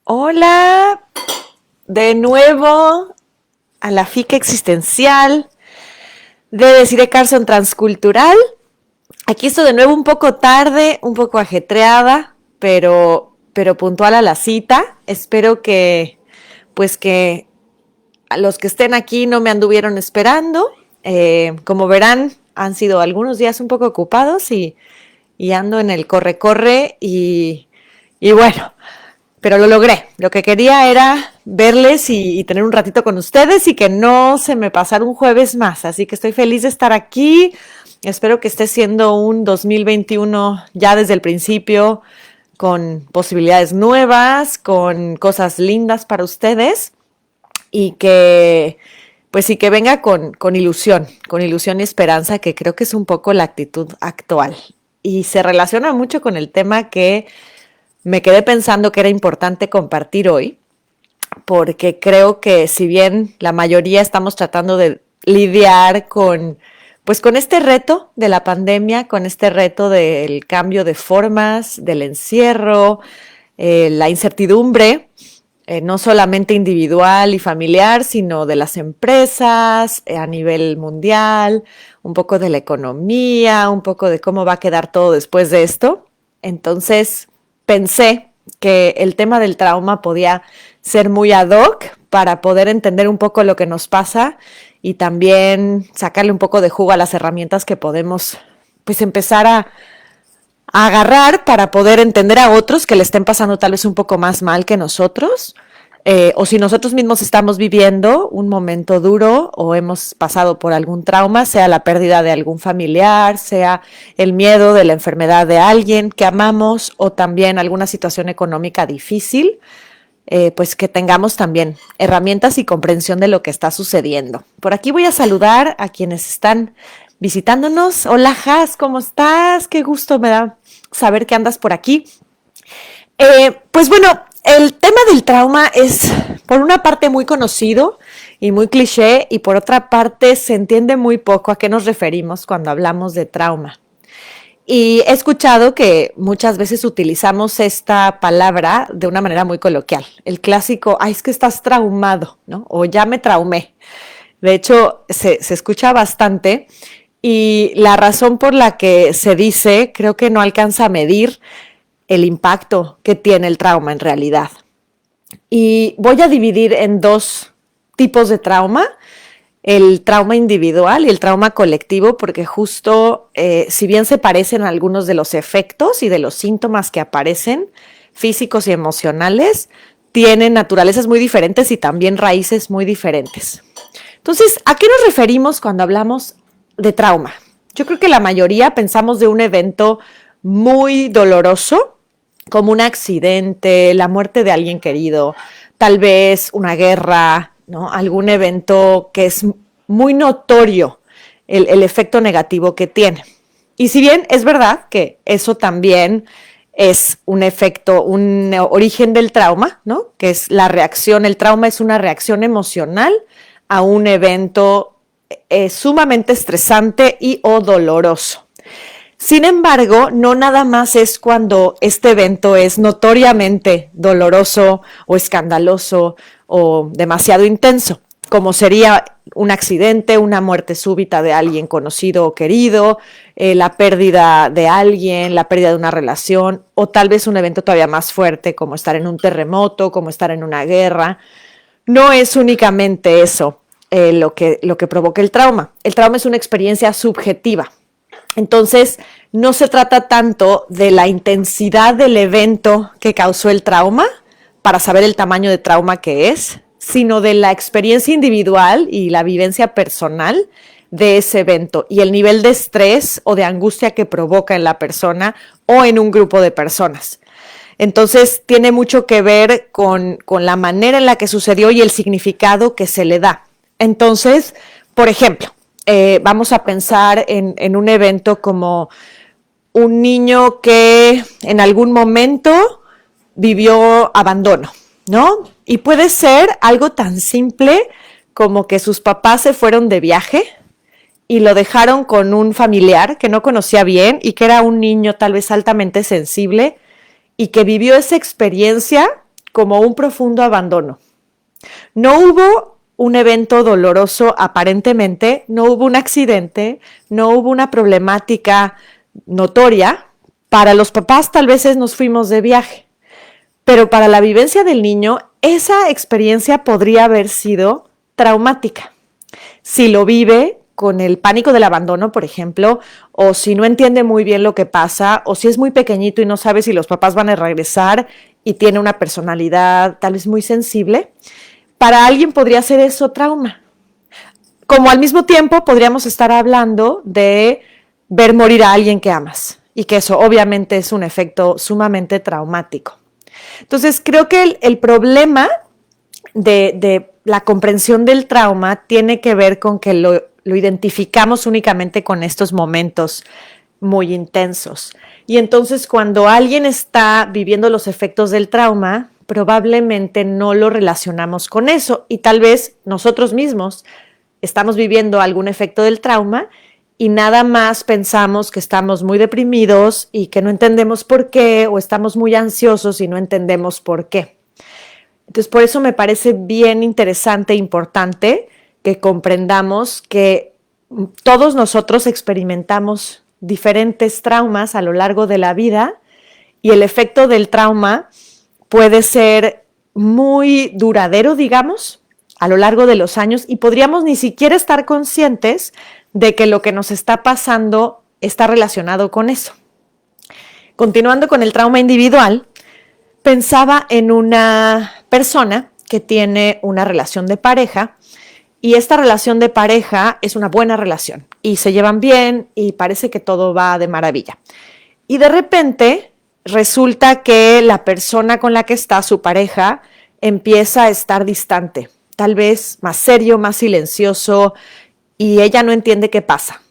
Hola, de nuevo a la FIC existencial de Desiree Carson Transcultural. Aquí estoy de nuevo un poco tarde, un poco ajetreada, pero puntual a la cita. Espero que a los que estén aquí no me anduvieron esperando. Como verán, han sido algunos días un poco ocupados y ando en el corre-corre y bueno, pero lo logré. Lo que quería era verles y tener un ratito con ustedes y que no se me pasara un jueves más. Así que estoy feliz de estar aquí. Espero que esté siendo un 2021 ya desde el principio, con posibilidades nuevas, con cosas lindas para ustedes y que pues sí que venga con ilusión y esperanza, que creo que es un poco la actitud actual. Y se relaciona mucho con el tema que me quedé pensando que era importante compartir hoy, porque creo que si bien la mayoría estamos tratando de lidiar con este reto de la pandemia, con este reto del cambio de formas, del encierro, la incertidumbre, no solamente individual y familiar, sino de las empresas, a nivel mundial, un poco de la economía, un poco de cómo va a quedar todo después de esto. Entonces pensé que el tema del trauma podía ser muy ad hoc para poder entender un poco lo que nos pasa y también sacarle un poco de jugo a las herramientas que podemos pues empezar a agarrar para poder entender a otros que le estén pasando tal vez un poco más mal que nosotros, o si nosotros mismos estamos viviendo un momento duro o hemos pasado por algún trauma, sea la pérdida de algún familiar, sea el miedo de la enfermedad de alguien que amamos o también alguna situación económica difícil, pues que tengamos también herramientas y comprensión de lo que está sucediendo. Por aquí voy a saludar a quienes están visitándonos. Hola, Has, ¿cómo estás? Qué gusto me da saber que andas por aquí. Pues bueno, el tema del trauma es por una parte muy conocido y muy cliché, y por otra parte se entiende muy poco a qué nos referimos cuando hablamos de trauma. Y he escuchado que muchas veces utilizamos esta palabra de una manera muy coloquial. El clásico, ay, es que estás traumado, ¿no? O ya me traumé. De hecho, se escucha bastante, y la razón por la que se dice creo que no alcanza a medir el impacto que tiene el trauma en realidad. Y voy a dividir en dos tipos de trauma: el trauma individual y el trauma colectivo, porque justo si bien se parecen algunos de los efectos y de los síntomas que aparecen, físicos y emocionales, tienen naturalezas muy diferentes y también raíces muy diferentes. Entonces, ¿a qué nos referimos cuando hablamos de trauma? Yo creo que la mayoría pensamos de un evento muy doloroso, como un accidente, la muerte de alguien querido, tal vez una guerra, ¿no? Algún evento que es muy notorio el efecto negativo que tiene. Y si bien es verdad que eso también es un efecto, un origen del trauma, ¿no? Que es la reacción, el trauma es una reacción emocional a un evento sumamente estresante y o doloroso. Sin embargo, no nada más es cuando este evento es notoriamente doloroso o escandaloso o demasiado intenso, como sería un accidente, una muerte súbita de alguien conocido o querido, la pérdida de alguien, la pérdida de una relación, o tal vez un evento todavía más fuerte como estar en un terremoto, como estar en una guerra. No es únicamente eso lo que provoca el trauma. El trauma es una experiencia subjetiva. Entonces, no se trata tanto de la intensidad del evento que causó el trauma para saber el tamaño de trauma que es, sino de la experiencia individual y la vivencia personal de ese evento y el nivel de estrés o de angustia que provoca en la persona o en un grupo de personas. Entonces, tiene mucho que ver con la manera en la que sucedió y el significado que se le da. Entonces, por ejemplo, vamos a pensar en un evento como un niño que en algún momento vivió abandono, ¿no? Y puede ser algo tan simple como que sus papás se fueron de viaje y lo dejaron con un familiar que no conocía bien y que era un niño tal vez altamente sensible y que vivió esa experiencia como un profundo abandono. No hubo un evento doloroso aparentemente, no hubo un accidente, no hubo una problemática notoria. Para los papás tal vez nos fuimos de viaje, pero para la vivencia del niño, esa experiencia podría haber sido traumática. Si lo vive con el pánico del abandono, por ejemplo, o si no entiende muy bien lo que pasa, o si es muy pequeñito y no sabe si los papás van a regresar y tiene una personalidad tal vez muy sensible, para alguien podría ser eso trauma. Como al mismo tiempo podríamos estar hablando de ver morir a alguien que amas y que eso obviamente es un efecto sumamente traumático. Entonces creo que el problema de la comprensión del trauma tiene que ver con que lo identificamos únicamente con estos momentos muy intensos. Y entonces cuando alguien está viviendo los efectos del trauma, probablemente no lo relacionamos con eso y tal vez nosotros mismos estamos viviendo algún efecto del trauma y nada más pensamos que estamos muy deprimidos y que no entendemos por qué, o estamos muy ansiosos y no entendemos por qué. Entonces, por eso me parece bien interesante e importante que comprendamos que todos nosotros experimentamos diferentes traumas a lo largo de la vida y el efecto del trauma puede ser muy duradero, digamos, a lo largo de los años y podríamos ni siquiera estar conscientes de que lo que nos está pasando está relacionado con eso. Continuando con el trauma individual, pensaba en una persona que tiene una relación de pareja y esta relación de pareja es una buena relación y se llevan bien y parece que todo va de maravilla. Y de repente resulta que la persona con la que está, su pareja, empieza a estar distante, tal vez más serio, más silencioso, y ella no entiende qué pasa.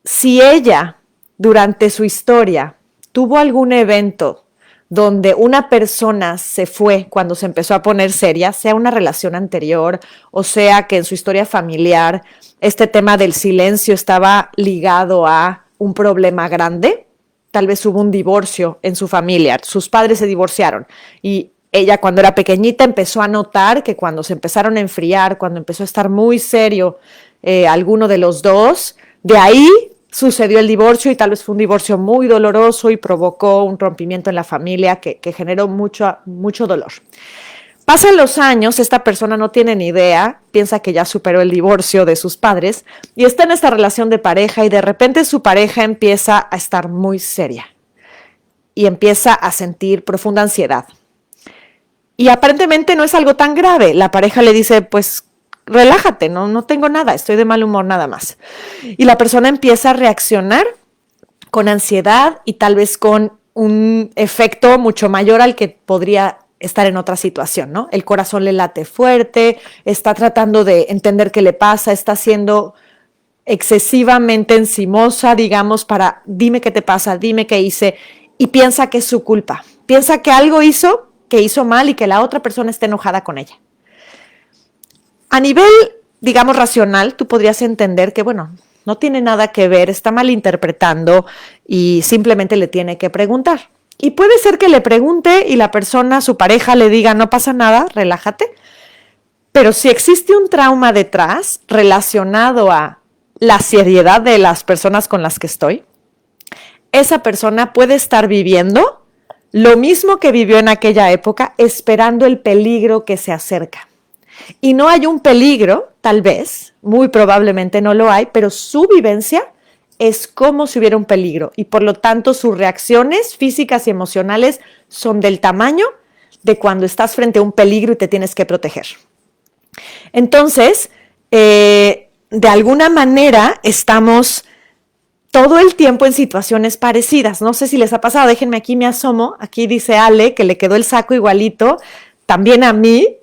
Si ella, durante su historia, tuvo algún evento donde una persona se fue cuando se empezó a poner seria, sea una relación anterior o sea que en su historia familiar este tema del silencio estaba ligado a un problema grande, tal vez hubo un divorcio en su familia, sus padres se divorciaron y ella cuando era pequeñita empezó a notar que cuando se empezaron a enfriar, cuando empezó a estar muy serio alguno de los dos, de ahí sucedió el divorcio y tal vez fue un divorcio muy doloroso y provocó un rompimiento en la familia que generó mucho dolor. Pasan los años, esta persona no tiene ni idea, piensa que ya superó el divorcio de sus padres y está en esta relación de pareja y de repente su pareja empieza a estar muy seria y empieza a sentir profunda ansiedad. Y aparentemente no es algo tan grave. La pareja le dice, pues relájate, no tengo nada, estoy de mal humor nada más. Y la persona empieza a reaccionar con ansiedad y tal vez con un efecto mucho mayor al que podría estar en otra situación, ¿no? El corazón le late fuerte, está tratando de entender qué le pasa, está siendo excesivamente encimosa, digamos, para dime qué te pasa, dime qué hice, y piensa que es su culpa, piensa que algo hizo, que hizo mal y que la otra persona está enojada con ella. A nivel, digamos, racional, tú podrías entender que, bueno, no tiene nada que ver, está malinterpretando y simplemente le tiene que preguntar. Y puede ser que le pregunte y la persona, su pareja, le diga, no pasa nada, relájate. Pero si existe un trauma detrás relacionado a la seriedad de las personas con las que estoy, esa persona puede estar viviendo lo mismo que vivió en aquella época, esperando el peligro que se acerca. Y no hay un peligro, tal vez, muy probablemente no lo hay, pero su vivencia es como si hubiera un peligro y por lo tanto sus reacciones físicas y emocionales son del tamaño de cuando estás frente a un peligro y te tienes que proteger. Entonces, de alguna manera estamos todo el tiempo en situaciones parecidas. No sé si les ha pasado, déjenme aquí, me asomo. Aquí dice Ale que le quedó el saco igualito, también a mí.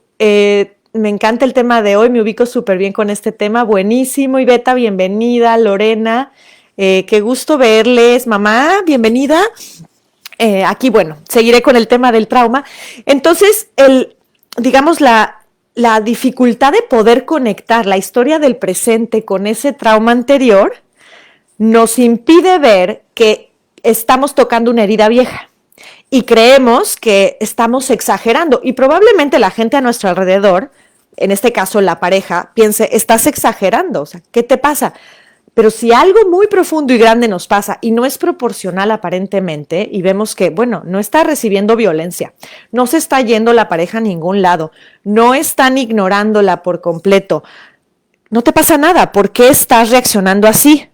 Me encanta el tema de hoy, me ubico súper bien con este tema, buenísimo. Iveta, bienvenida. Lorena, qué gusto verles. Mamá, bienvenida. Aquí, bueno, seguiré con el tema del trauma. Entonces, digamos, la dificultad de poder conectar la historia del presente con ese trauma anterior nos impide ver que estamos tocando una herida vieja y creemos que estamos exagerando. Y probablemente la gente a nuestro alrededor, en este caso la pareja, piense, estás exagerando, o sea, ¿qué te pasa? Pero si algo muy profundo y grande nos pasa y no es proporcional aparentemente y vemos que, bueno, no está recibiendo violencia, no se está yendo la pareja a ningún lado, no están ignorándola por completo, no te pasa nada, ¿por qué estás reaccionando así?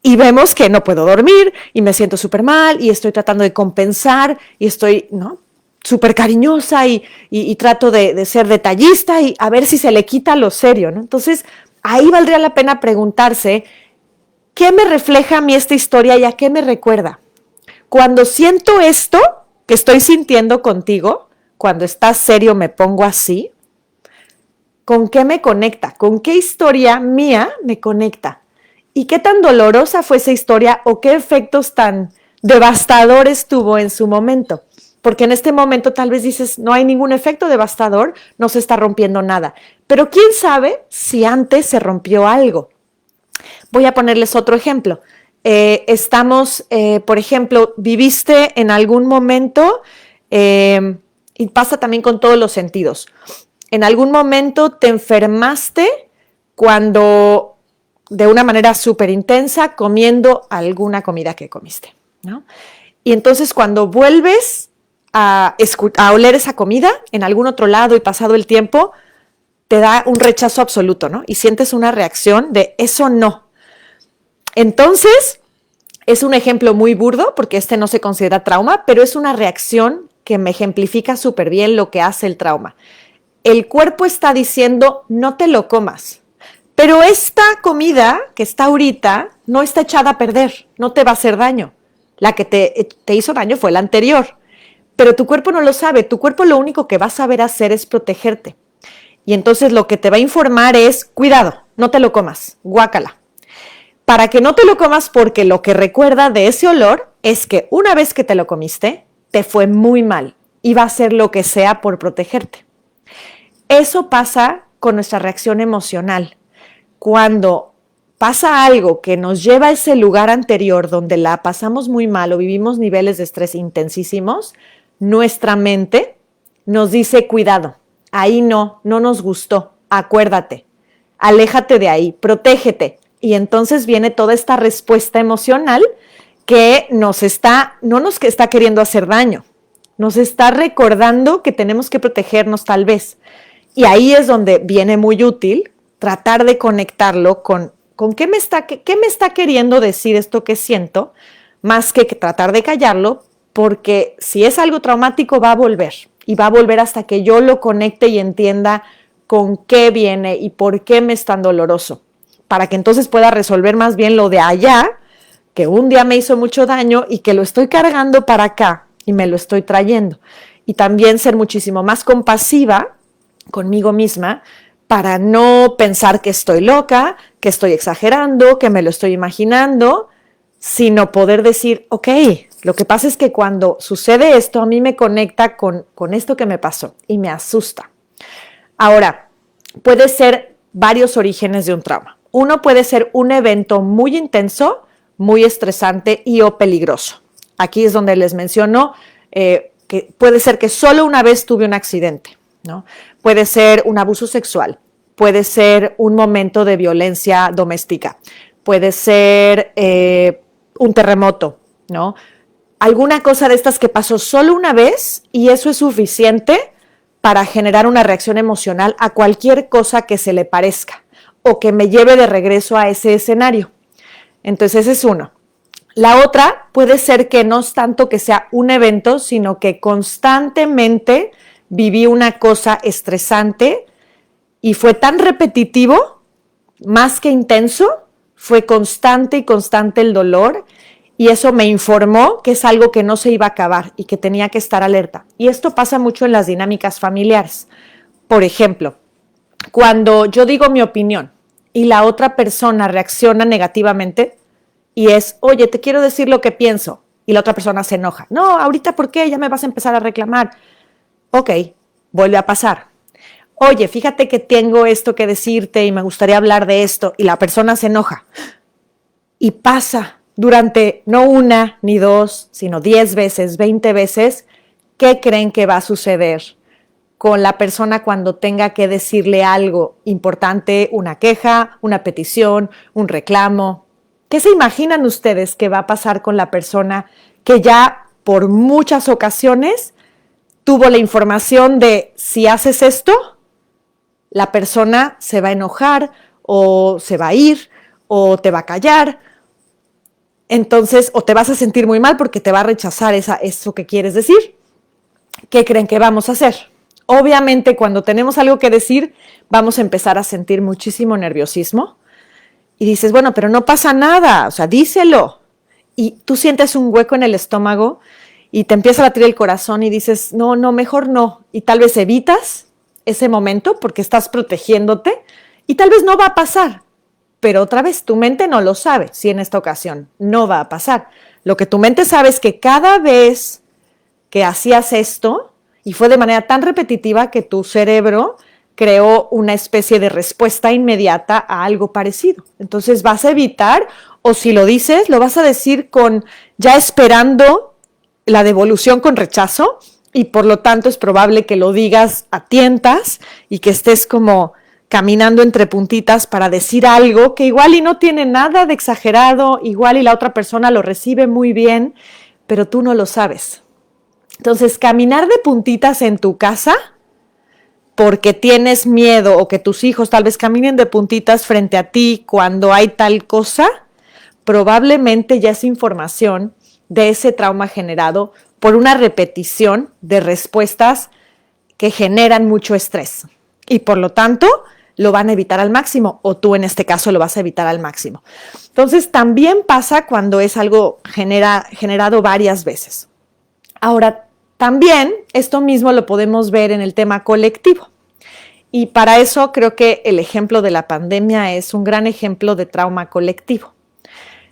Y vemos que no puedo dormir y me siento súper mal y estoy tratando de compensar y estoy, ¿no?, súper cariñosa y trato de ser detallista y a ver si se le quita lo serio, ¿no? Entonces, ahí valdría la pena preguntarse, ¿qué me refleja a mí esta historia y a qué me recuerda? Cuando siento esto que estoy sintiendo contigo, cuando estás serio me pongo así, ¿con qué me conecta? ¿Con qué historia mía me conecta? ¿Y qué tan dolorosa fue esa historia o qué efectos tan devastadores tuvo en su momento? Porque en este momento tal vez dices, no hay ningún efecto devastador, no se está rompiendo nada. Pero quién sabe si antes se rompió algo. Voy a ponerles otro ejemplo. Por ejemplo, viviste en algún momento, y pasa también con todos los sentidos, en algún momento te enfermaste cuando, de una manera súper intensa, comiendo alguna comida que comiste, ¿no? Y entonces cuando vuelves a oler esa comida en algún otro lado y pasado el tiempo, te da un rechazo absoluto, ¿no? Y sientes una reacción de eso no. Entonces, es un ejemplo muy burdo porque este no se considera trauma, pero es una reacción que me ejemplifica súper bien lo que hace el trauma. El cuerpo está diciendo, no te lo comas, pero esta comida que está ahorita no está echada a perder, no te va a hacer daño. La que te hizo daño fue la anterior, pero tu cuerpo no lo sabe, tu cuerpo lo único que va a saber hacer es protegerte. Y entonces lo que te va a informar es, cuidado, no te lo comas, guácala. Para que no te lo comas porque lo que recuerda de ese olor es que una vez que te lo comiste, te fue muy mal y va a hacer lo que sea por protegerte. Eso pasa con nuestra reacción emocional. Cuando pasa algo que nos lleva a ese lugar anterior donde la pasamos muy mal o vivimos niveles de estrés intensísimos, nuestra mente nos dice, cuidado, ahí no nos gustó, acuérdate, aléjate de ahí, protégete. Y entonces viene toda esta respuesta emocional que no nos está queriendo hacer daño, nos está recordando que tenemos que protegernos tal vez. Y ahí es donde viene muy útil tratar de conectarlo con qué me está queriendo decir esto que siento, más que tratar de callarlo, porque si es algo traumático va a volver, y va a volver hasta que yo lo conecte y entienda con qué viene y por qué me es tan doloroso, para que entonces pueda resolver más bien lo de allá, que un día me hizo mucho daño y que lo estoy cargando para acá y me lo estoy trayendo. Y también ser muchísimo más compasiva conmigo misma para no pensar que estoy loca, que estoy exagerando, que me lo estoy imaginando, sino poder decir, ok, lo que pasa es que cuando sucede esto, a mí me conecta con esto que me pasó y me asusta. Ahora, puede ser varios orígenes de un trauma. Uno puede ser un evento muy intenso, muy estresante y o peligroso. Aquí es donde les menciono que puede ser que solo una vez tuve un accidente, ¿no? Puede ser un abuso sexual, puede ser un momento de violencia doméstica, puede ser un terremoto, ¿no? Alguna cosa de estas que pasó solo una vez y eso es suficiente para generar una reacción emocional a cualquier cosa que se le parezca o que me lleve de regreso a ese escenario. Entonces ese es uno. La otra puede ser que no es tanto que sea un evento, sino que constantemente viví una cosa estresante y fue tan repetitivo, más que intenso, fue constante y constante el dolor y eso me informó que es algo que no se iba a acabar y que tenía que estar alerta. Y esto pasa mucho en las dinámicas familiares. Por ejemplo, cuando yo digo mi opinión y la otra persona reacciona negativamente y es, oye, te quiero decir lo que pienso, y la otra persona se enoja. No, ahorita, ¿por qué? Ya me vas a empezar a reclamar. Ok, vuelve a pasar. Oye, fíjate que tengo esto que decirte y me gustaría hablar de esto, y la persona se enoja. Y pasa durante no una ni dos, sino 10 veces, 20 veces, ¿qué creen que va a suceder con la persona cuando tenga que decirle algo importante, una queja, una petición, un reclamo? ¿Qué se imaginan ustedes que va a pasar con la persona que ya por muchas ocasiones tuvo la información de si haces esto, la persona se va a enojar o se va a ir o te va a callar? Entonces, o te vas a sentir muy mal porque te va a rechazar eso que quieres decir. ¿Qué creen que vamos a hacer? Obviamente, cuando tenemos algo que decir, vamos a empezar a sentir muchísimo nerviosismo. Y dices, bueno, pero no pasa nada, o sea, díselo. Y tú sientes un hueco en el estómago y te empieza a latir el corazón y dices, no, mejor no. Y tal vez evitas ese momento porque estás protegiéndote y tal vez no va a pasar. Pero otra vez, tu mente no lo sabe si en esta ocasión no va a pasar. Lo que tu mente sabe es que cada vez que hacías esto, y fue de manera tan repetitiva que tu cerebro creó una especie de respuesta inmediata a algo parecido. Entonces vas a evitar, o si lo dices, lo vas a decir con ya esperando la devolución con rechazo, y por lo tanto es probable que lo digas a tientas y que estés como caminando entre puntitas para decir algo que igual y no tiene nada de exagerado, igual y la otra persona lo recibe muy bien, pero tú no lo sabes. Entonces, caminar de puntitas en tu casa porque tienes miedo o que tus hijos tal vez caminen de puntitas frente a ti cuando hay tal cosa, probablemente ya es información de ese trauma generado por una repetición de respuestas que generan mucho estrés y por lo tanto lo van a evitar al máximo, o tú en este caso lo vas a evitar al máximo. Entonces también pasa cuando es algo generado varias veces. Ahora, también esto mismo lo podemos ver en el tema colectivo. Y para eso creo que el ejemplo de la pandemia es un gran ejemplo de trauma colectivo.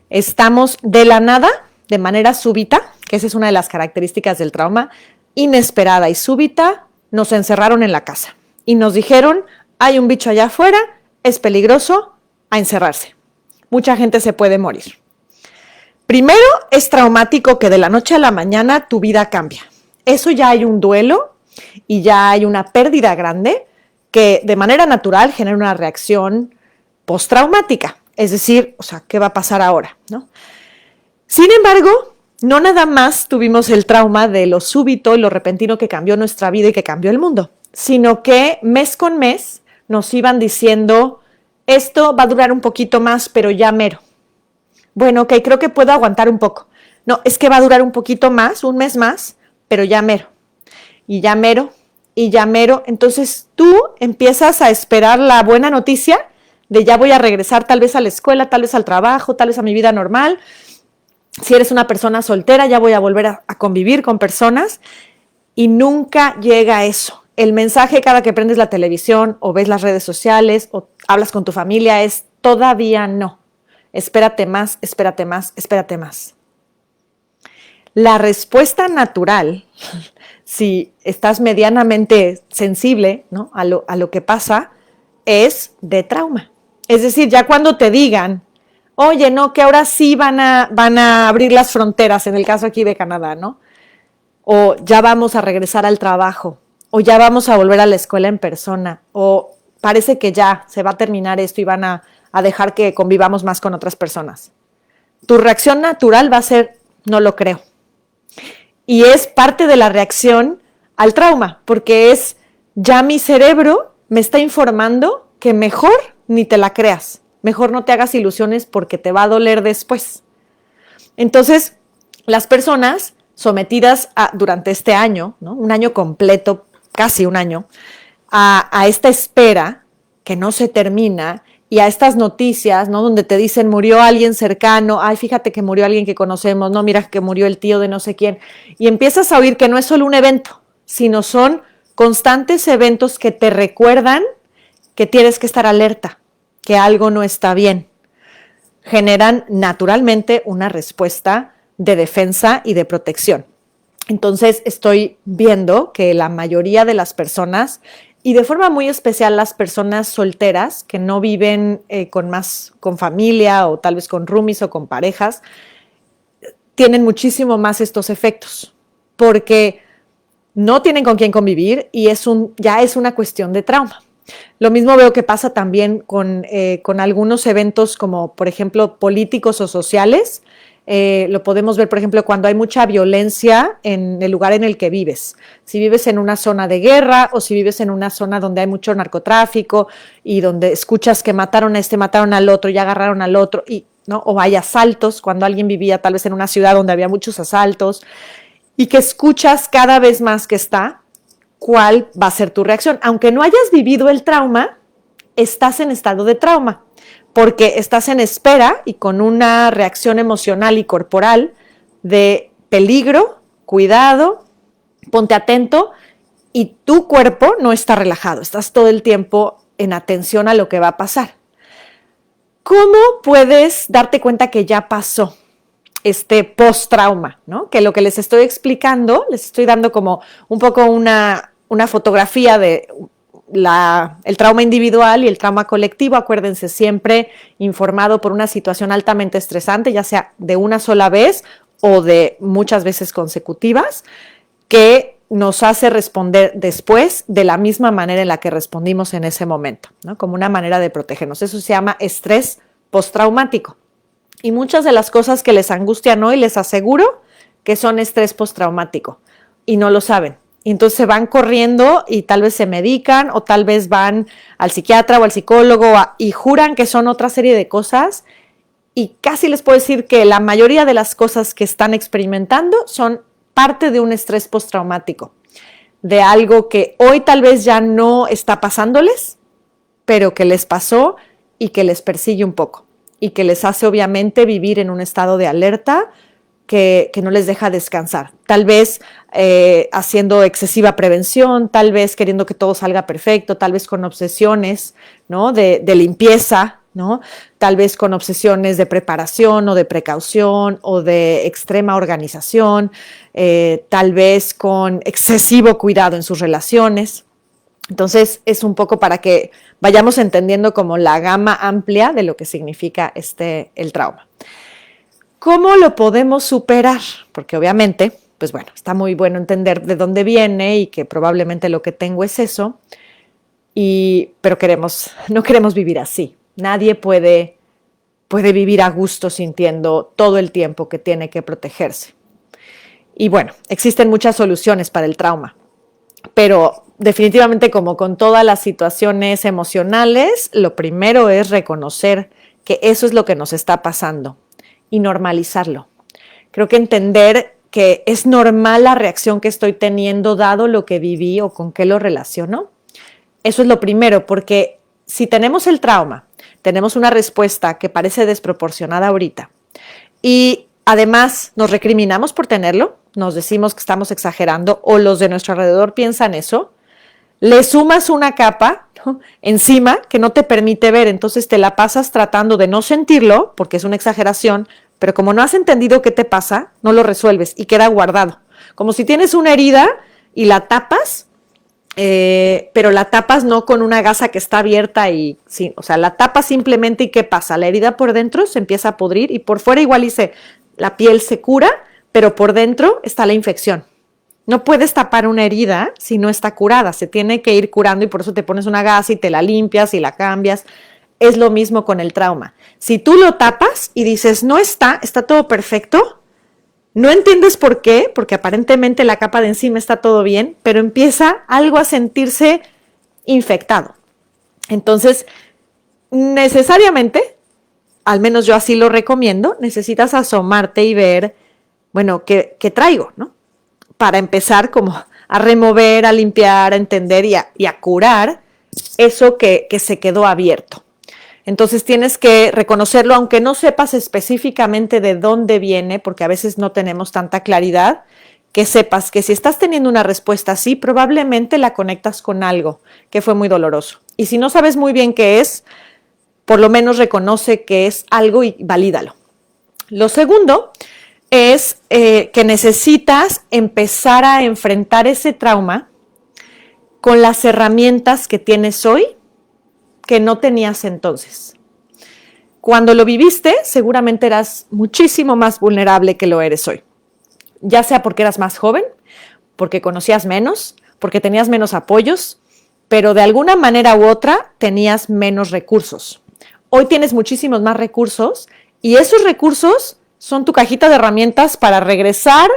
Estamos de la nada, de manera súbita, que esa es una de las características del trauma, inesperada y súbita, nos encerraron en la casa y nos dijeron, hay un bicho allá afuera, es peligroso, a encerrarse. Mucha gente se puede morir. Primero, es traumático que de la noche a la mañana tu vida cambia. Eso ya hay un duelo y ya hay una pérdida grande que de manera natural genera una reacción postraumática. Es decir, o sea, ¿qué va a pasar ahora? ¿No? Sin embargo, no nada más tuvimos el trauma de lo súbito y lo repentino que cambió nuestra vida y que cambió el mundo, sino que mes con mes nos iban diciendo, esto va a durar un poquito más, pero ya mero. Bueno, ok, creo que puedo aguantar un poco. No, es que va a durar un poquito más, un mes más, pero ya mero. Y ya mero, y ya mero. Entonces tú empiezas a esperar la buena noticia de ya voy a regresar tal vez a la escuela, tal vez al trabajo, tal vez a mi vida normal. Si eres una persona soltera, ya voy a volver a convivir con personas y nunca llega eso. El mensaje cada que prendes la televisión o ves las redes sociales o hablas con tu familia es todavía no. Espérate más, espérate más, espérate más. La respuesta natural, si estás medianamente sensible, ¿no?, a lo que pasa, es de trauma. Es decir, ya cuando te digan, oye, no, que ahora sí van a abrir las fronteras, en el caso aquí de Canadá, ¿no? O ya vamos a regresar al trabajo, o ya vamos a volver a la escuela en persona, o parece que ya se va a terminar esto y van a dejar que convivamos más con otras personas. Tu reacción natural va a ser, no lo creo. Y es parte de la reacción al trauma, porque es, ya mi cerebro me está informando que mejor ni te la creas, mejor no te hagas ilusiones porque te va a doler después. Entonces, las personas sometidas durante este año, ¿no?, un año completo, casi un año, a esta espera que no se termina y a estas noticias, ¿no?, donde te dicen murió alguien cercano, ay, fíjate que murió alguien que conocemos, no, mira que murió el tío de no sé quién, y empiezas a oír que no es solo un evento, sino son constantes eventos que te recuerdan que tienes que estar alerta, que algo no está bien. Generan naturalmente una respuesta de defensa y de protección. Entonces estoy viendo que la mayoría de las personas y de forma muy especial las personas solteras que no viven con familia o tal vez con roomies o con parejas, tienen muchísimo más estos efectos, porque no tienen con quién convivir y ya es una cuestión de trauma. Lo mismo veo que pasa también con algunos eventos como, por ejemplo, políticos o sociales. Lo podemos ver, por ejemplo, cuando hay mucha violencia en el lugar en el que vives. Si vives en una zona de guerra o si vives en una zona donde hay mucho narcotráfico y donde escuchas que mataron a mataron al otro y agarraron al otro, ¿no? O hay asaltos, cuando alguien vivía tal vez en una ciudad donde había muchos asaltos y que escuchas cada vez más que está, ¿cuál va a ser tu reacción? Aunque no hayas vivido el trauma, estás en estado de trauma, porque estás en espera y con una reacción emocional y corporal de peligro, cuidado, ponte atento, y tu cuerpo no está relajado, estás todo el tiempo en atención a lo que va a pasar. ¿Cómo puedes darte cuenta que ya pasó este post-trauma, ¿no? Que lo que les estoy explicando, les estoy dando como un poco una fotografía de el trauma individual y el trauma colectivo, acuérdense, siempre informado por una situación altamente estresante, ya sea de una sola vez o de muchas veces consecutivas, que nos hace responder después de la misma manera en la que respondimos en ese momento, ¿no? Como una manera de protegernos. Eso se llama estrés postraumático. Y muchas de las cosas que les angustian hoy, les aseguro que son estrés postraumático y no lo saben. Y entonces se van corriendo y tal vez se medican o tal vez van al psiquiatra o al psicólogo y juran que son otra serie de cosas, y casi les puedo decir que la mayoría de las cosas que están experimentando son parte de un estrés postraumático, de algo que hoy tal vez ya no está pasándoles, pero que les pasó y que les persigue un poco y que les hace obviamente vivir en un estado de alerta que no les deja descansar. Tal vez haciendo excesiva prevención, tal vez queriendo que todo salga perfecto, tal vez con obsesiones, ¿no? de limpieza, ¿no? Tal vez con obsesiones de preparación o de precaución o de extrema organización, tal vez con excesivo cuidado en sus relaciones. Entonces es un poco para que vayamos entendiendo como la gama amplia de lo que significa el trauma. ¿Cómo lo podemos superar? Porque obviamente, pues bueno, está muy bueno entender de dónde viene y que probablemente lo que tengo es eso, pero no queremos vivir así. Nadie puede vivir a gusto sintiendo todo el tiempo que tiene que protegerse. Y bueno, existen muchas soluciones para el trauma, pero definitivamente, como con todas las situaciones emocionales, lo primero es reconocer que eso es lo que nos está pasando y normalizarlo. Creo que entender que es normal la reacción que estoy teniendo dado lo que viví o con qué lo relaciono. Eso es lo primero, porque si tenemos el trauma, tenemos una respuesta que parece desproporcionada ahorita y además nos recriminamos por tenerlo, nos decimos que estamos exagerando o los de nuestro alrededor piensan eso, le sumas una capa, ¿no?, encima que no te permite ver, entonces te la pasas tratando de no sentirlo porque es una exageración, pero como no has entendido qué te pasa, no lo resuelves y queda guardado. Como si tienes una herida y la tapas, pero la tapas no con una gasa que está abierta sí, o sea, la tapas simplemente, y ¿qué pasa? La herida por dentro se empieza a pudrir y por fuera igual la piel se cura, pero por dentro está la infección. No puedes tapar una herida si no está curada, se tiene que ir curando y por eso te pones una gasa y te la limpias y la cambias. Es lo mismo con el trauma. Si tú lo tapas y dices, no está todo perfecto, no entiendes por qué, porque aparentemente la capa de encima está todo bien, pero empieza algo a sentirse infectado. Entonces, necesariamente, al menos yo así lo recomiendo, necesitas asomarte y ver, bueno, ¿qué traigo?, ¿no? Para empezar como a remover, a limpiar, a entender y a curar eso que se quedó abierto. Entonces tienes que reconocerlo, aunque no sepas específicamente de dónde viene, porque a veces no tenemos tanta claridad, que sepas que si estás teniendo una respuesta así, probablemente la conectas con algo que fue muy doloroso. Y si no sabes muy bien qué es, por lo menos reconoce que es algo y valídalo. Lo segundo es que necesitas empezar a enfrentar ese trauma con las herramientas que tienes hoy que no tenías entonces. Cuando lo viviste, seguramente eras muchísimo más vulnerable que lo eres hoy. Ya sea porque eras más joven, porque conocías menos, porque tenías menos apoyos, pero de alguna manera u otra tenías menos recursos. Hoy tienes muchísimos más recursos y esos recursos son tu cajita de herramientas para regresar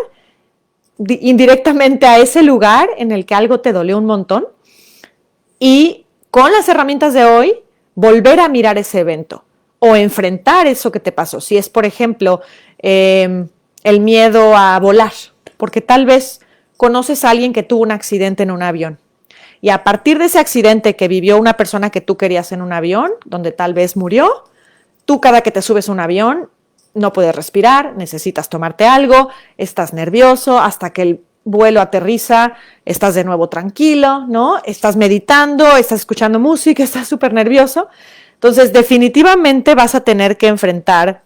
indirectamente a ese lugar en el que algo te dolió un montón y con las herramientas de hoy volver a mirar ese evento o enfrentar eso que te pasó. Si es, por ejemplo, el miedo a volar, porque tal vez conoces a alguien que tuvo un accidente en un avión. Y a partir de ese accidente que vivió una persona que tú querías en un avión, donde tal vez murió, tú cada que te subes a un avión no puedes respirar, necesitas tomarte algo, estás nervioso, hasta que el vuelo aterriza, estás de nuevo tranquilo, ¿no? Estás meditando, estás escuchando música, estás súper nervioso. Entonces, definitivamente vas a tener que enfrentar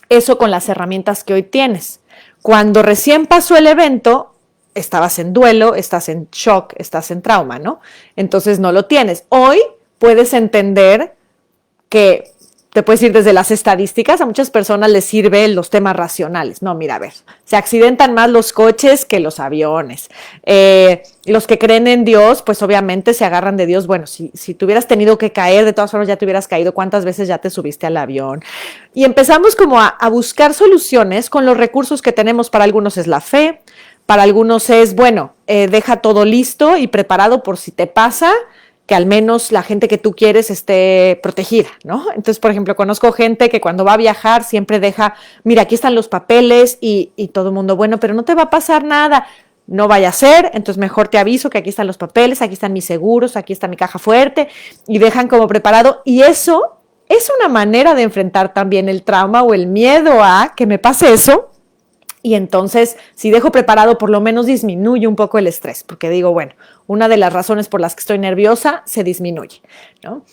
eso con las herramientas que hoy tienes. Cuando recién pasó el evento, estabas en duelo, estás en shock, estás en trauma, ¿no? Entonces no lo tienes. Hoy puedes entender que te puedes ir desde las estadísticas, a muchas personas les sirven los temas racionales. No, mira, a ver, se accidentan más los coches que los aviones. Los que creen en Dios, pues obviamente se agarran de Dios. Bueno, si te hubieras tenido que caer, de todas formas ya te hubieras caído. ¿Cuántas veces ya te subiste al avión? Y empezamos como a buscar soluciones con los recursos que tenemos. Para algunos es la fe, para algunos es, bueno, deja todo listo y preparado por si te pasa, que al menos la gente que tú quieres esté protegida, ¿no? Entonces, por ejemplo, conozco gente que cuando va a viajar siempre deja, mira, aquí están los papeles y todo el mundo, bueno, pero no te va a pasar nada, no vaya a ser, entonces mejor te aviso que aquí están los papeles, aquí están mis seguros, aquí está mi caja fuerte, y dejan como preparado, y eso es una manera de enfrentar también el trauma o el miedo a que me pase eso. Y entonces, si dejo preparado, por lo menos disminuye un poco el estrés, porque digo, bueno, una de las razones por las que estoy nerviosa se disminuye, ¿no?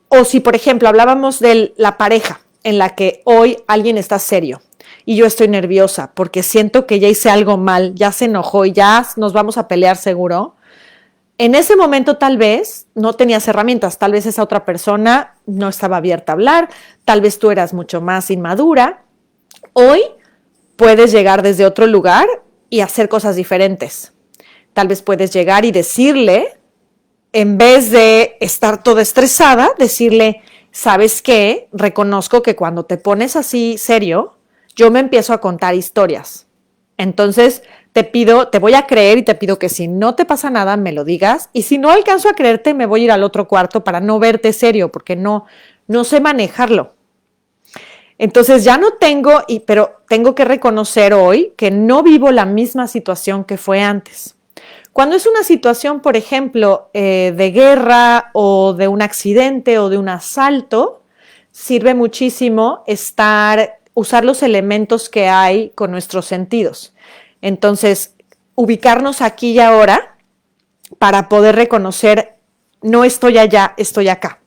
O si, por ejemplo, hablábamos de la pareja en la que hoy alguien está serio y yo estoy nerviosa porque siento que ya hice algo mal, ya se enojó y ya nos vamos a pelear seguro. En ese momento tal vez no tenías herramientas, tal vez esa otra persona no estaba abierta a hablar, tal vez tú eras mucho más inmadura. Hoy puedes llegar desde otro lugar y hacer cosas diferentes. Tal vez puedes llegar y decirle, en vez de estar toda estresada, decirle, ¿sabes qué? Reconozco que cuando te pones así serio, yo me empiezo a contar historias. Entonces te voy a creer y te pido que si no te pasa nada, me lo digas. Y si no alcanzo a creerte, me voy a ir al otro cuarto para no verte serio, porque no sé manejarlo. Entonces ya no tengo, pero tengo que reconocer hoy que no vivo la misma situación que fue antes. Cuando es una situación, por ejemplo, de guerra o de un accidente o de un asalto, sirve muchísimo usar los elementos que hay con nuestros sentidos. Entonces, ubicarnos aquí y ahora para poder reconocer, no estoy allá, estoy acá.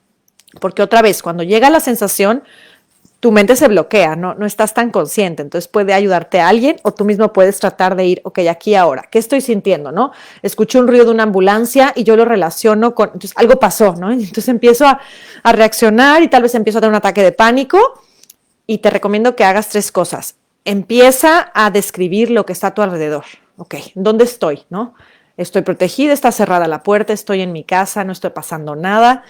Porque otra vez, cuando llega la sensación, tu mente se bloquea, no estás tan consciente, entonces puede ayudarte a alguien o tú mismo puedes tratar de ir, ok, aquí ahora, ¿qué estoy sintiendo, no? Escuché un ruido de una ambulancia y yo lo relaciono con, entonces algo pasó, ¿no? Entonces empiezo a reaccionar y tal vez empiezo a tener un ataque de pánico y te recomiendo que hagas 3 cosas. Empieza a describir lo que está a tu alrededor, ok, ¿dónde estoy, no? Estoy protegida, está cerrada la puerta, estoy en mi casa, no estoy pasando nada.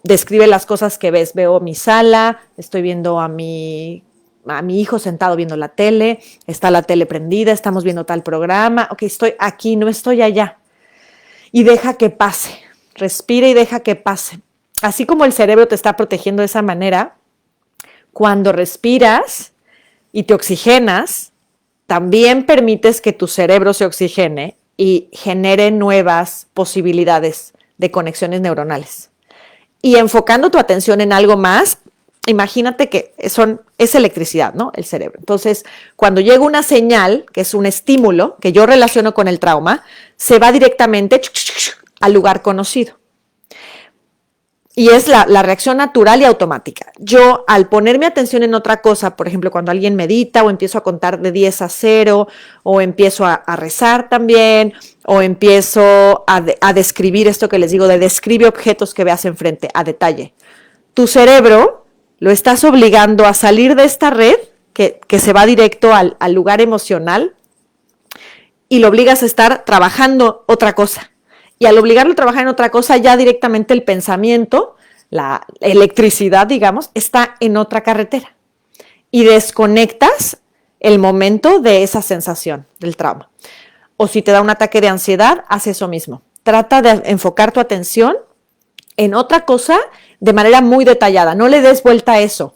Describe las cosas que ves. Veo mi sala, estoy viendo a mi hijo sentado viendo la tele, está la tele prendida, estamos viendo tal programa, ok, estoy aquí, no estoy allá. Y deja que pase, respira y deja que pase. Así como el cerebro te está protegiendo de esa manera, cuando respiras y te oxigenas, también permites que tu cerebro se oxigene y genere nuevas posibilidades de conexiones neuronales. Y enfocando tu atención en algo más, imagínate que es electricidad, ¿no? El cerebro. Entonces, cuando llega una señal, que es un estímulo, que yo relaciono con el trauma, se va directamente al lugar conocido. Y es la reacción natural y automática. Yo, al poner mi atención en otra cosa, por ejemplo, cuando alguien medita o empiezo a contar de 10 a 0 o empiezo a rezar también o empiezo a describir esto que les digo, de describe objetos que veas enfrente a detalle. Tu cerebro lo estás obligando a salir de esta red que se va directo al lugar emocional y lo obligas a estar trabajando otra cosa. Y al obligarlo a trabajar en otra cosa, ya directamente el pensamiento, la electricidad, digamos, está en otra carretera. Y desconectas el momento de esa sensación del trauma. O si te da un ataque de ansiedad, haz eso mismo. Trata de enfocar tu atención en otra cosa de manera muy detallada. No le des vuelta a eso,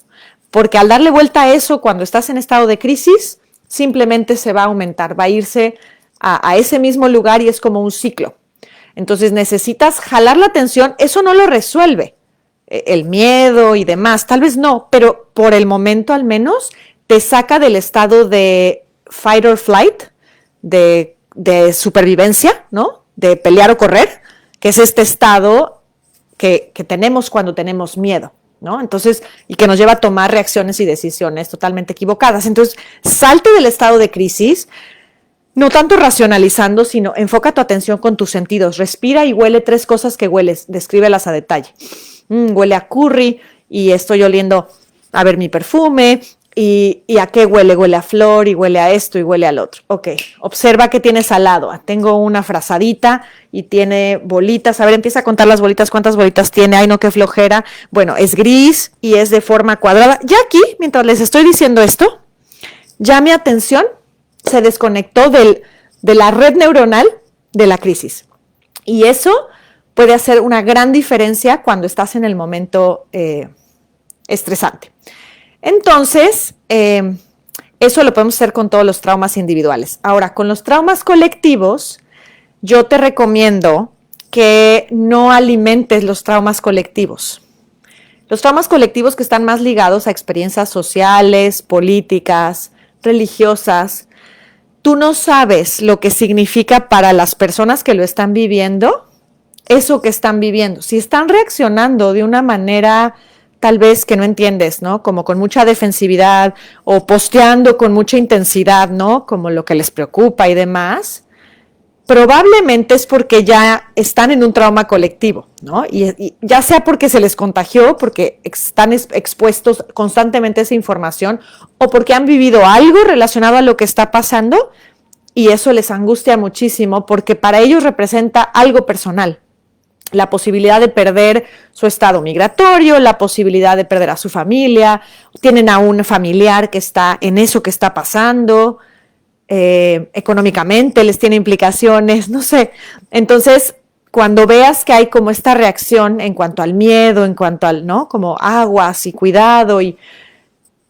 porque al darle vuelta a eso cuando estás en estado de crisis, simplemente se va a aumentar, va a irse a ese mismo lugar y es como un ciclo. Entonces necesitas jalar la atención, eso no lo resuelve. El miedo y demás, tal vez no, pero por el momento al menos te saca del estado de fight or flight, de supervivencia, ¿no? De pelear o correr, que es este estado que tenemos cuando tenemos miedo, ¿no? Entonces, y que nos lleva a tomar reacciones y decisiones totalmente equivocadas. Entonces, salte del estado de crisis, no tanto racionalizando, sino enfoca tu atención con tus sentidos. Respira y huele 3 cosas que hueles, descríbelas a detalle. Huele a curry y estoy oliendo, a ver, mi perfume. ¿Y a qué huele? Huele a flor y huele a esto y huele al otro. Ok, observa qué tienes al lado. Tengo una frazadita y tiene bolitas. A ver, empieza a contar las bolitas. ¿Cuántas bolitas tiene? Ay, no, qué flojera. Bueno, es gris y es de forma cuadrada. Ya aquí, mientras les estoy diciendo esto, ya mi atención se desconectó de la red neuronal de la crisis. Y eso puede hacer una gran diferencia cuando estás en el momento estresante. Entonces, eso lo podemos hacer con todos los traumas individuales. Ahora, con los traumas colectivos, yo te recomiendo que no alimentes los traumas colectivos. Los traumas colectivos que están más ligados a experiencias sociales, políticas, religiosas, tú no sabes lo que significa para las personas que lo están viviendo, eso que están viviendo. Si están reaccionando de una manera tal vez que no entiendes, ¿no? Como con mucha defensividad o posteando con mucha intensidad, ¿no? Como lo que les preocupa y demás, probablemente es porque ya están en un trauma colectivo, ¿no? Y ya sea porque se les contagió, porque están expuestos constantemente a esa información o porque han vivido algo relacionado a lo que está pasando y eso les angustia muchísimo porque para ellos representa algo personal. La posibilidad de perder su estado migratorio, la posibilidad de perder a su familia, tienen a un familiar que está en eso que está pasando, económicamente les tiene implicaciones, no sé. Entonces, cuando veas que hay como esta reacción en cuanto al miedo, en cuanto al, ¿no? Como aguas y cuidado y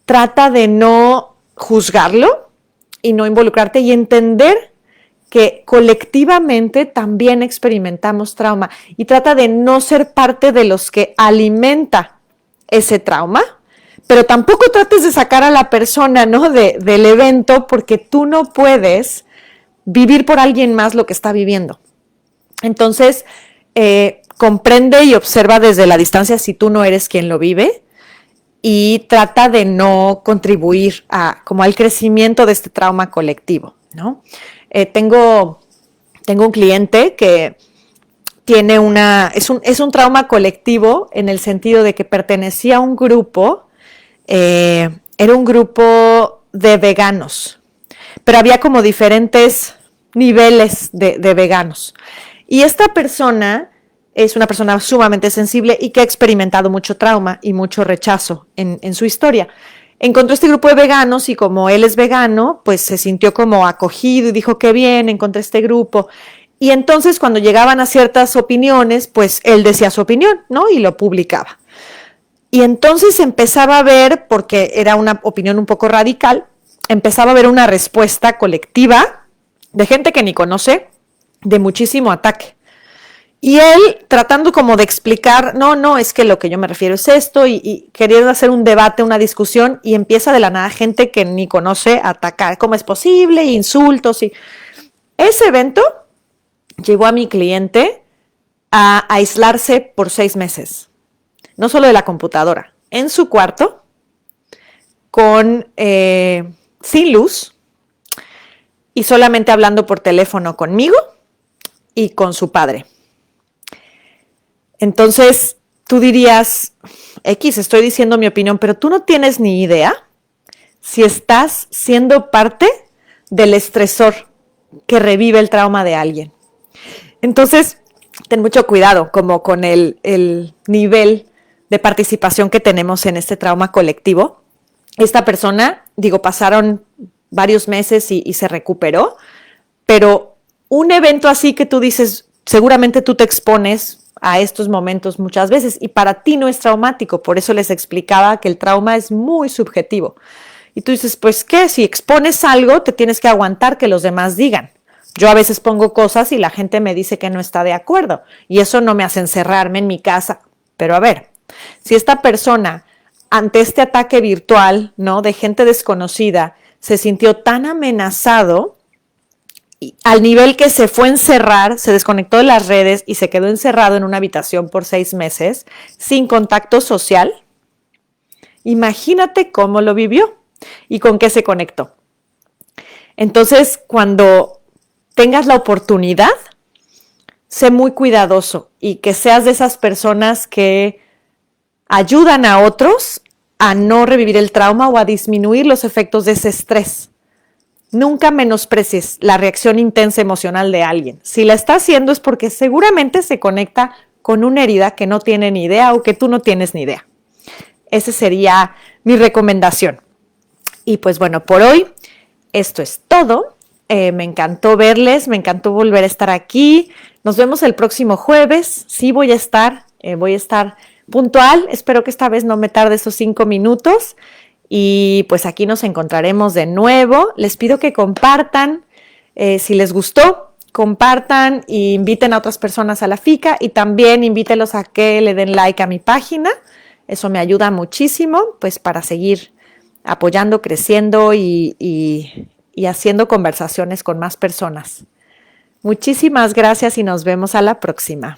trata de no juzgarlo y no involucrarte y entender que colectivamente también experimentamos trauma y trata de no ser parte de los que alimenta ese trauma, pero tampoco trates de sacar a la persona, ¿no? del evento porque tú no puedes vivir por alguien más lo que está viviendo. Entonces, comprende y observa desde la distancia si tú no eres quien lo vive y trata de no contribuir como al crecimiento de este trauma colectivo, ¿no? Tengo un cliente que tiene es un trauma colectivo en el sentido de que pertenecía a un grupo, era un grupo de veganos, pero había como diferentes niveles de veganos. Y esta persona es una persona sumamente sensible y que ha experimentado mucho trauma y mucho rechazo en su historia. Encontró este grupo de veganos y como él es vegano, pues se sintió como acogido y dijo, qué bien, encontré este grupo. Y entonces cuando llegaban a ciertas opiniones, pues él decía su opinión, ¿no? Y lo publicaba. Y entonces empezaba a ver, porque era una opinión un poco radical, empezaba a ver una respuesta colectiva de gente que ni conoce, de muchísimo ataque. Y él tratando como de explicar, no, es que lo que yo me refiero es esto, y queriendo hacer un debate, una discusión, y empieza de la nada gente que ni conoce a atacar, ¿cómo es posible? Insultos. Y ese evento llevó a mi cliente a aislarse por 6 meses, no solo de la computadora, en su cuarto, sin luz, y solamente hablando por teléfono conmigo, y con su padre. Entonces, tú dirías, X, estoy diciendo mi opinión, pero tú no tienes ni idea si estás siendo parte del estresor que revive el trauma de alguien. Entonces, ten mucho cuidado como con el nivel de participación que tenemos en este trauma colectivo. Esta persona, pasaron varios meses y se recuperó, pero un evento así que tú dices, seguramente tú te expones a estos momentos muchas veces y para ti no es traumático. Por eso les explicaba que el trauma es muy subjetivo. Y tú dices, pues, ¿qué? Si expones algo, te tienes que aguantar que los demás digan. Yo a veces pongo cosas y la gente me dice que no está de acuerdo y eso no me hace encerrarme en mi casa. Pero a ver, si esta persona ante este ataque virtual, ¿no?, de gente desconocida, se sintió tan amenazado al nivel que se fue a encerrar, se desconectó de las redes y se quedó encerrado en una habitación por 6 meses sin contacto social, imagínate cómo lo vivió y con qué se conectó. Entonces, cuando tengas la oportunidad, sé muy cuidadoso y que seas de esas personas que ayudan a otros a no revivir el trauma o a disminuir los efectos de ese estrés. Nunca menosprecies la reacción intensa emocional de alguien. Si la está haciendo es porque seguramente se conecta con una herida que no tiene ni idea o que tú no tienes ni idea. Esa sería mi recomendación. Y pues bueno, por hoy esto es todo. Me encantó verles, me encantó volver a estar aquí. Nos vemos el próximo jueves. Sí, voy a estar puntual. Espero que esta vez no me tarde esos 5 minutos. Y pues aquí nos encontraremos de nuevo. Les pido que compartan, si les gustó, compartan e inviten a otras personas a la FICA y también invítelos a que le den like a mi página. Eso me ayuda muchísimo pues para seguir apoyando, creciendo y haciendo conversaciones con más personas. Muchísimas gracias y nos vemos a la próxima.